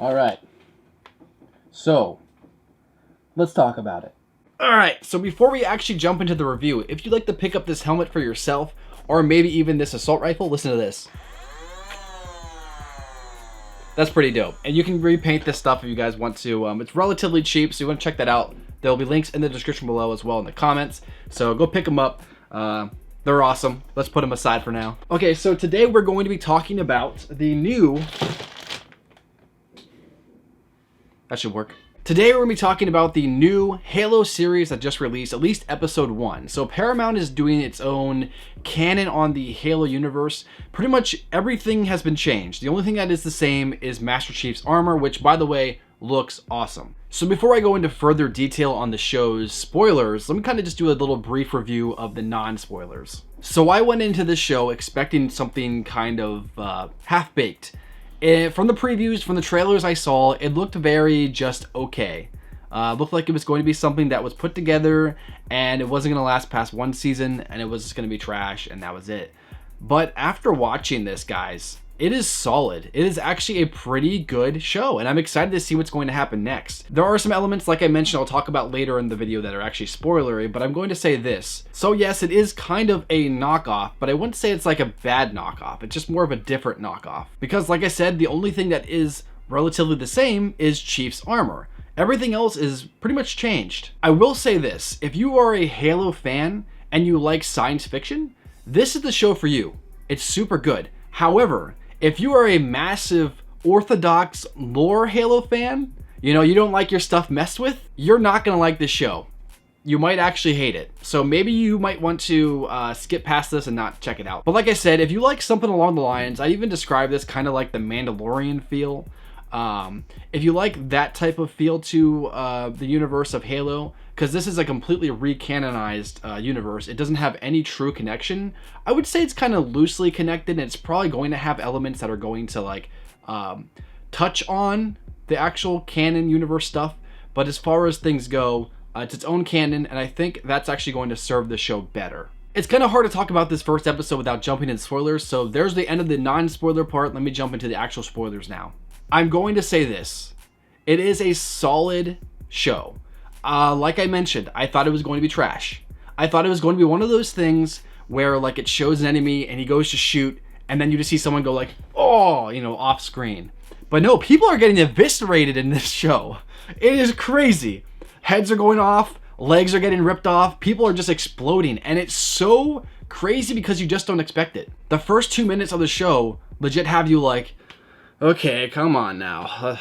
All right. So, let's talk about it. All right. So before we actually jump into the review, if you'd like to pick up this helmet for yourself, or maybe even this assault rifle, listen to this. That's pretty dope. And you can repaint this stuff if you guys want to. It's relatively cheap, so you want to check that out. There'll be links in the description below as well in the comments. So go pick them up. They're awesome. Let's put them aside for now. Okay, so today we're going to be talking about the new... That should work. Today we're going to be talking about the new Halo series that just released, at least episode 1. So Paramount is doing its own canon on the Halo universe. Pretty much everything has been changed. The only thing that is the same is Master Chief's armor, which, by the way, looks awesome. So before I go into further detail on the show's spoilers, let me kind of just do a little brief review of the non-spoilers. So I went into this show expecting something kind of half-baked. From the previews, from the trailers I saw, it looked very just okay. Looked like it was going to be something that was put together and it wasn't going to last past one season and it was just going to be trash and that was it. But after watching this, guys, it is solid. It is actually a pretty good show and I'm excited to see what's going to happen next. There are some elements, like I mentioned, I'll talk about later in the video that are actually spoilery, but I'm going to say this. So yes, it is kind of a knockoff, but I wouldn't say it's like a bad knockoff. It's just more of a different knockoff. Because like I said, the only thing that is relatively the same is Chief's armor. Everything else is pretty much changed. I will say this, if you are a Halo fan and you like science fiction, this is the show for you. It's super good. However, if you are a massive orthodox lore Halo fan, you know, you don't like your stuff messed with, you're not going to like this show. You might actually hate it. So maybe you might want to skip past this and not check it out. But like I said, if you like something along the lines, I even describe this kind of like the Mandalorian feel. If you like that type of feel to the universe of Halo, because this is a completely recanonized universe, it doesn't have any true connection. I would say it's kind of loosely connected, and it's probably going to have elements that are going to like touch on the actual canon universe stuff. But as far as things go, it's its own canon, and I think that's actually going to serve the show better. It's kind of hard to talk about this first episode without jumping into spoilers, so there's the end of the non-spoiler part. Let me jump into the actual spoilers now. I'm going to say this. It is a solid show. Like I mentioned, I thought it was going to be trash. I thought it was going to be one of those things where like it shows an enemy and he goes to shoot and then you just see someone go like, oh, you know, off screen. But no, people are getting eviscerated in this show. It is crazy. Heads are going off, legs are getting ripped off, people are just exploding, and it's so crazy because you just don't expect it. The first 2 minutes of the show legit have you like, okay, come on now.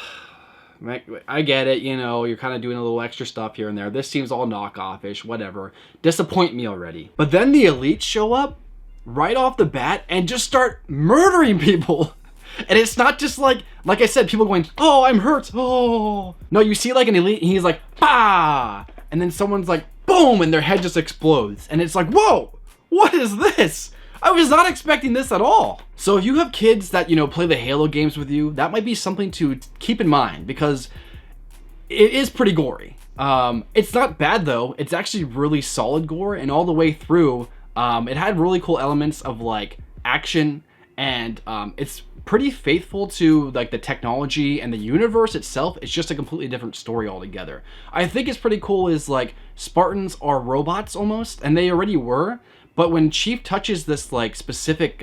I get it, you know, you're kind of doing a little extra stuff here and there. This seems all knockoff-ish, whatever. Disappoint me already. But then the elites show up right off the bat and just start murdering people. And it's not just like I said, people going, oh, I'm hurt, oh. No, you see like an elite and he's like, bah! And then someone's like, boom, and their head just explodes. And it's like, whoa, what is this? I was not expecting this at all. So if you have kids that, you know, play the Halo games with you, that might be something to keep in mind because it is pretty gory. It's not bad though. It's actually really solid gore, and all the way through, it had really cool elements of like action, and it's pretty faithful to like the technology and the universe itself. It's just a completely different story altogether. I think it's pretty cool is like Spartans are robots almost, and they already were. But when Chief touches this like specific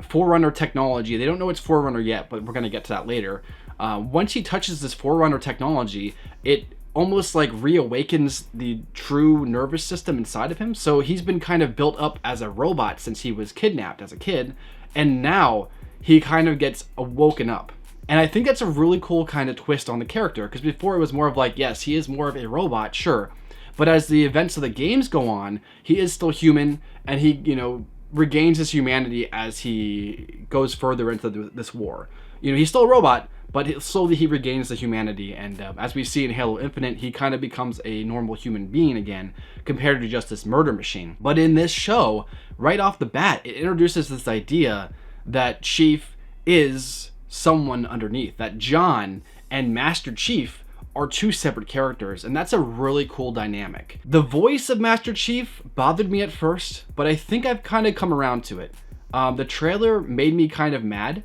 Forerunner technology, they don't know it's Forerunner yet, but we're going to get to that later. Once he touches this Forerunner technology, it almost like reawakens the true nervous system inside of him. So he's been kind of built up as a robot since he was kidnapped as a kid. And now he kind of gets woken up. And I think that's a really cool kind of twist on the character. Because before it was more of like, yes, he is more of a robot, sure. But as the events of the games go on, he is still human, and he, you know, regains his humanity as he goes further into this war. You know, he's still a robot, but slowly he regains the humanity, and as we see in Halo Infinite, he kind of becomes a normal human being again, compared to just this murder machine. But in this show, right off the bat, it introduces this idea that Chief is someone underneath, that John and Master Chief are two separate characters, and that's a really cool dynamic. The voice of Master Chief bothered me at first, but I think I've kind of come around to it. The trailer made me kind of mad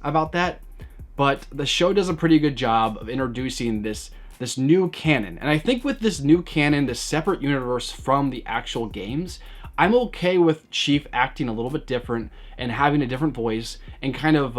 about that, but the show does a pretty good job of introducing this new canon. And I think with this new canon, this separate universe from the actual games, I'm okay with Chief acting a little bit different and having a different voice and kind of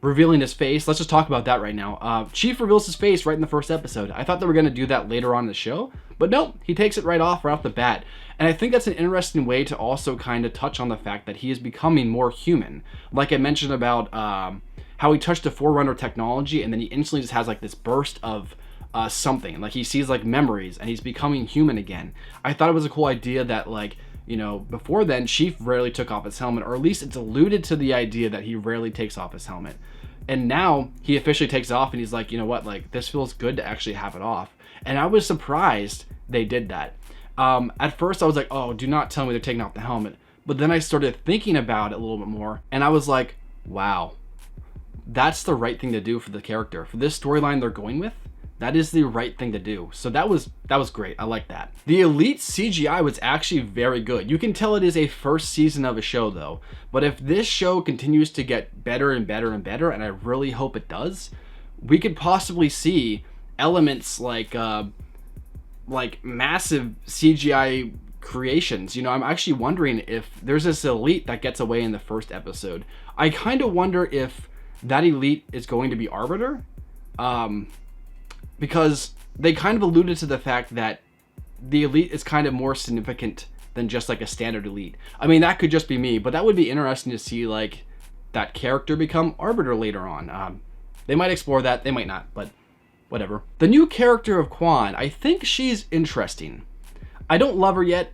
revealing his face. Let's just talk about that right now. Chief reveals his face right in the first episode. I thought they were going to do that later on in the show, but no, he takes it right off the bat. And I think that's an interesting way to also kind of touch on the fact that he is becoming more human. Like I mentioned about how he touched the Forerunner technology and then he instantly just has like this burst of something. Like he sees like memories and he's becoming human again. I thought it was a cool idea that like, you know, before then, Chief rarely took off his helmet, or at least it's alluded to the idea that he rarely takes off his helmet. And now he officially takes it off and he's like, you know what, like this feels good to actually have it off. And I was surprised they did that. At first I was like, oh, do not tell me they're taking off the helmet. But then I started thinking about it a little bit more and I was like, wow, that's the right thing to do for the character. For this storyline they're going with, that is the right thing to do. So that was great. I like that. The Elite CGI was actually very good. You can tell it is a first season of a show though. But if this show continues to get better and better and better, and I really hope it does, we could possibly see elements like massive CGI creations. You know, I'm actually wondering if there's this Elite that gets away in the first episode. I kind of wonder if that Elite is going to be Arbiter. Because they kind of alluded to the fact that the Elite is kind of more significant than just like a standard Elite. I mean, that could just be me, but that would be interesting to see like that character become Arbiter later on. They might explore that, they might not, but whatever. The new character of Quan, I think she's interesting. I don't love her yet.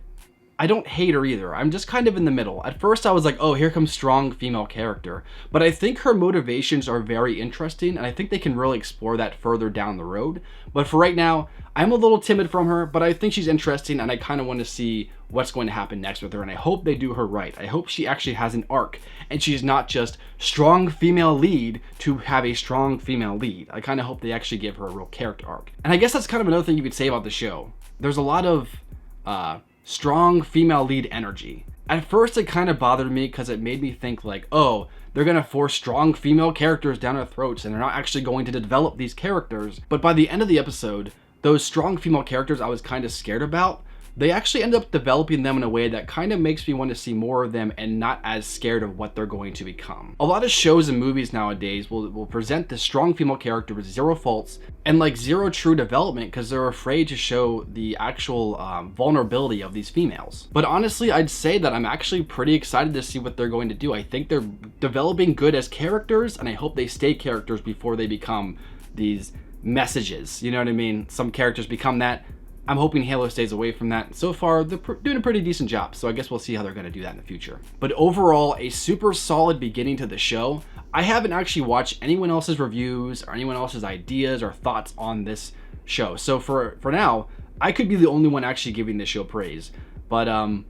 I don't hate her either. I'm just kind of in the middle. At first I was like, oh, here comes strong female character. But I think her motivations are very interesting, and I think they can really explore that further down the road. But for right now, I'm a little timid from her, but I think she's interesting, and I kind of want to see what's going to happen next with her, and I hope they do her right. I hope she actually has an arc, and she's not just strong female lead to have a strong female lead. I kind of hope they actually give her a real character arc. And I guess that's kind of another thing you could say about the show. There's a lot of strong female lead energy. At first it kind of bothered me because it made me think like, oh, they're going to force strong female characters down our throats and they're not actually going to develop these characters. But by the end of the episode, those strong female characters I was kind of scared about, they actually end up developing them in a way that kind of makes me want to see more of them and not as scared of what they're going to become. A lot of shows and movies nowadays will present this strong female character with zero faults and like zero true development because they're afraid to show the actual vulnerability of these females. But honestly, I'd say that I'm actually pretty excited to see what they're going to do. I think they're developing good as characters, and I hope they stay characters before they become these messages. You know what I mean? Some characters become that. I'm hoping Halo stays away from that. So far, they're doing a pretty decent job, so I guess we'll see how they're going to do that in the future. But overall, a super solid beginning to the show. I haven't actually watched anyone else's reviews or anyone else's ideas or thoughts on this show. So for now, I could be the only one actually giving this show praise. But I'm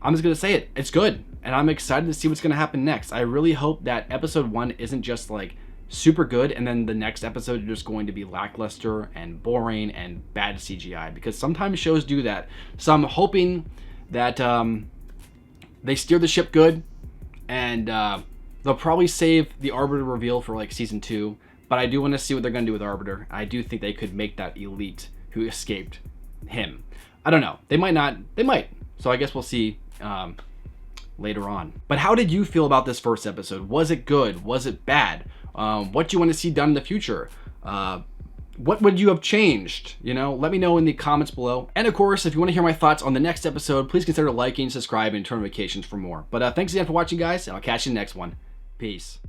just going to say it. It's good, and I'm excited to see what's going to happen next. I really hope that episode 1 isn't just like super good and then the next episode is just going to be lackluster and boring and bad CGI, because sometimes shows do that. So I'm hoping that they steer the ship good, and they'll probably save the Arbiter reveal for like season 2, but I do want to see what they're going to do with Arbiter. I do think they could make that Elite who escaped him. I don't know, they might not, they might, so I guess we'll see later on. But how did you feel about this first episode? Was it good? Was it bad? What do you want to see done in the future? What would you have changed? You know, let me know in the comments below. And of course, if you want to hear my thoughts on the next episode, please consider liking, subscribing, and turn notifications for more. But thanks again for watching, guys, and I'll catch you in the next one. Peace.